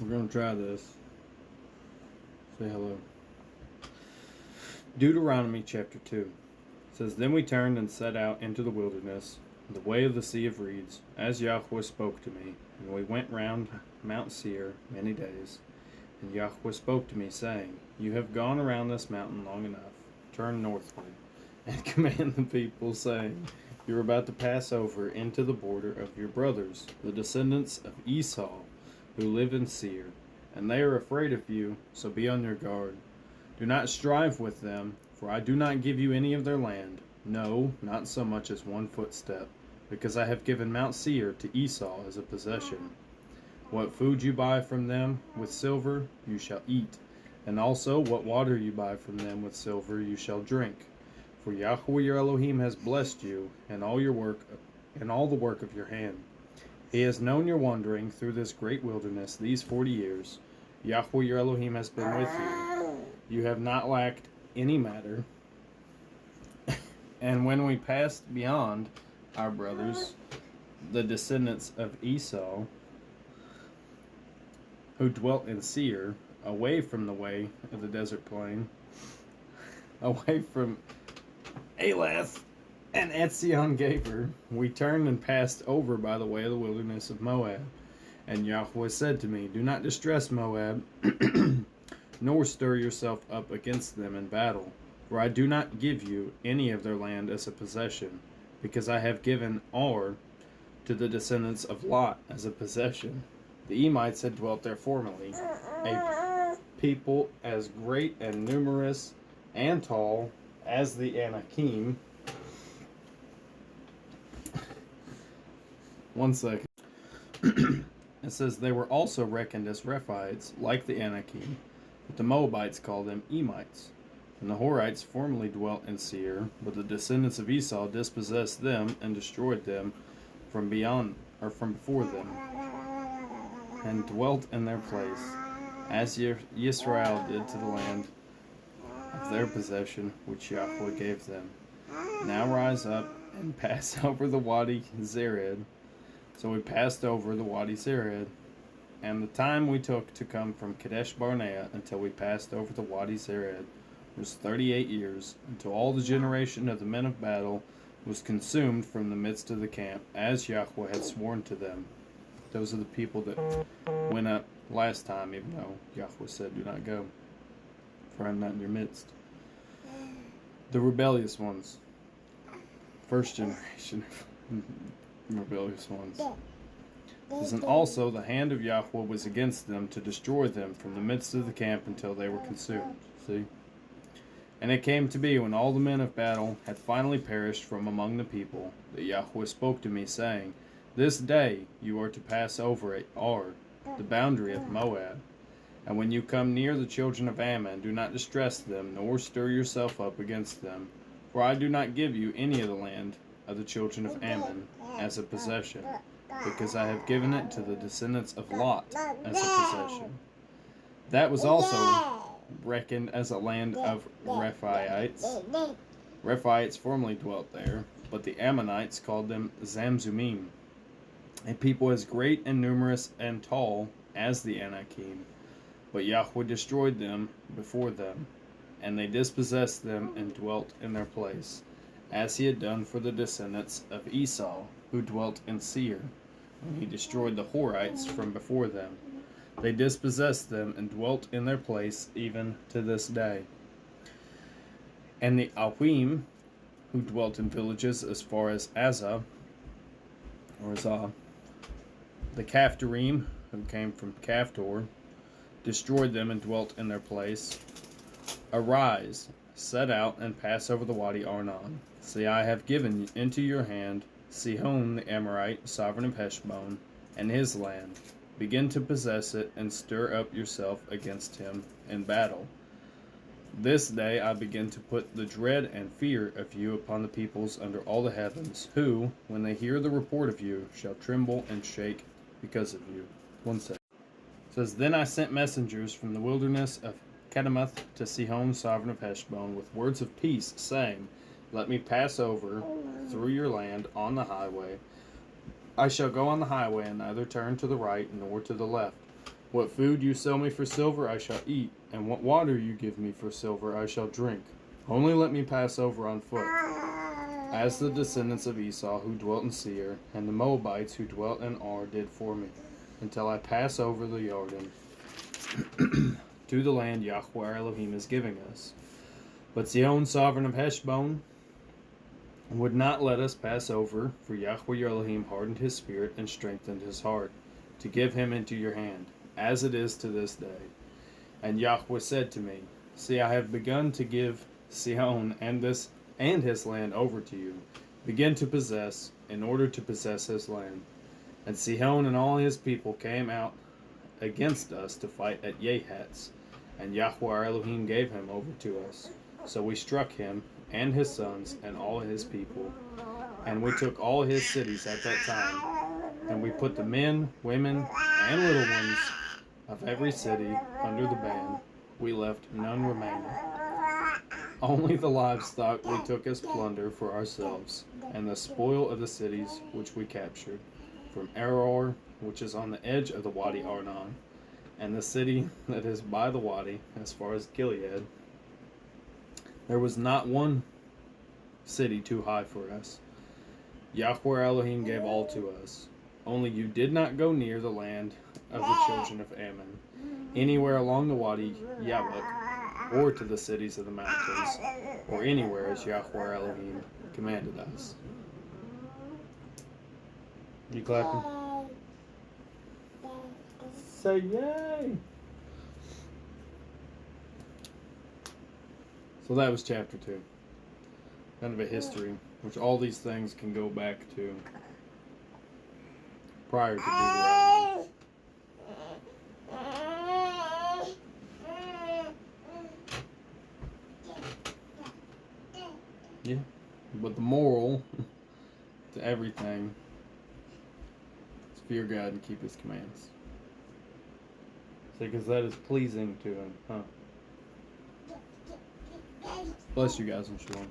We're going to try this. Say hello. Deuteronomy chapter 2 says, Then we turned and set out into the wilderness, the way of the Sea of Reeds, as Yahweh spoke to me. And we went round Mount Seir many days. And Yahweh spoke to me, saying, You have gone around this mountain long enough. Turn northward, and command the people, saying, You are about to pass over into the border of your brothers, the descendants of Esau, who live in Seir. And they are afraid of you, so be on your guard. Do not strive with them, for I do not give you any of their land, no, not so much as 1 footstep, because I have given Mount Seir to Esau as a possession. What food you buy from them with silver, you shall eat, and also what water you buy from them with silver, you shall drink. For Yahweh your Elohim has blessed you in all your work, in all the work of your hand. He has known your wandering through this great wilderness these 40 years. Yahweh your Elohim has been with you. You have not lacked any matter. And when we passed beyond our brothers, the descendants of Esau, who dwelt in Seir, away from the way of the desert plain, away from Elath and Etzion-Geber, we turned and passed over by the way of the wilderness of Moab. And Yahweh said to me, Do not distress Moab, nor stir yourself up against them in battle, for I do not give you any of their land as a possession, because I have given Ar to the descendants of Lot as a possession. The Emites had dwelt there formerly, a people as great and numerous and tall as the Anakim. One second. It says they were also reckoned as Rephaites, like the Anakim, but the Moabites called them Emites. And the Horites formerly dwelt in Seir, but the descendants of Esau dispossessed them and destroyed them from before them, and dwelt in their place, as Yisrael did to the land of their possession, which Yahweh gave them. Now rise up and pass over the Wadi Zered. So we passed over the Wadi Zered, and the time we took to come from Kadesh Barnea until we passed over the Wadi Zered was 38 years, until all the generation of the men of battle was consumed from the midst of the camp, as Yahweh had sworn to them. Those are the people that went up last time, even though Yahweh said, Do not go, for I am not in your midst. The rebellious ones, first generation rebellious ones. And also the hand of Yahweh was against them to destroy them from the midst of the camp until they were consumed. See? And it came to be, when all the men of battle had finally perished from among the people, that Yahweh spoke to me, saying, This day you are to pass over at Ar, the boundary of Moab. And when you come near the children of Ammon, do not distress them, nor stir yourself up against them. For I do not give you any of the land of the children of Ammon as a possession, because I have given it to the descendants of Lot as a possession. That was also reckoned as a land of Rephaites. Rephaites formerly dwelt there, but the Ammonites called them Zamzumim, a people as great and numerous and tall as the Anakim. But Yahweh destroyed them before them, and they dispossessed them and dwelt in their place, as he had done for the descendants of Esau, who dwelt in Seir, when he destroyed the Horites from before them. They dispossessed them and dwelt in their place even to this day. And the Awim, who dwelt in villages as far as Azah, the Caphtorim, who came from Caphtor, destroyed them and dwelt in their place. Arise, set out, and pass over the Wadi Arnon. See, I have given into your hand Sihon the Amorite, sovereign of Heshbon, and his land. Begin to possess it, and stir up yourself against him in battle. This day I begin to put the dread and fear of you upon the peoples under all the heavens, who, when they hear the report of you, shall tremble and shake because of you. 1 second. It says, Then I sent messengers from the wilderness of Kedemoth to Sihon, sovereign of Heshbon, with words of peace, saying, Let me pass over through your land on the highway. I shall go on the highway and neither turn to the right nor to the left. What food you sell me for silver, I shall eat, and what water you give me for silver, I shall drink. Only let me pass over on foot, as the descendants of Esau who dwelt in Seir, and the Moabites who dwelt in Ar did for me, until I pass over the Jordan to the land Yahweh our Elohim is giving us. But Sihon, sovereign of Heshbon, would not let us pass over, for Yahweh your Elohim hardened his spirit and strengthened his heart, to give him into your hand, as it is to this day. And Yahweh said to me, See, I have begun to give Sihon and his land over to you. Begin to possess, in order to possess his land. And Sihon and all his people came out against us to fight at Yahatz, and Yahweh our Elohim gave him over to us. So we struck him and his sons and all his people, and we took all his cities at that time, and we put the men, women, and little ones of every city under the ban. We left none remaining. Only the livestock we took as plunder for ourselves, and the spoil of the cities which we captured, from Aror, which is on the edge of the Wadi Arnon, and the city that is by the Wadi, as far as Gilead. There was not one city too high for us. Yahweh Elohim gave all to us. Only you did not go near the land of the children of Ammon, anywhere along the Wadi Yabuk, or to the cities of the mountains, or anywhere as Yahweh Elohim commanded us. You clapping? Say yay! So that was chapter 2. Kind of a history, which all these things can go back to prior to Deuteronomy. Yeah, but the moral to everything is fear God and keep His commands. Because that is pleasing to Him, huh? Bless you guys and shalom.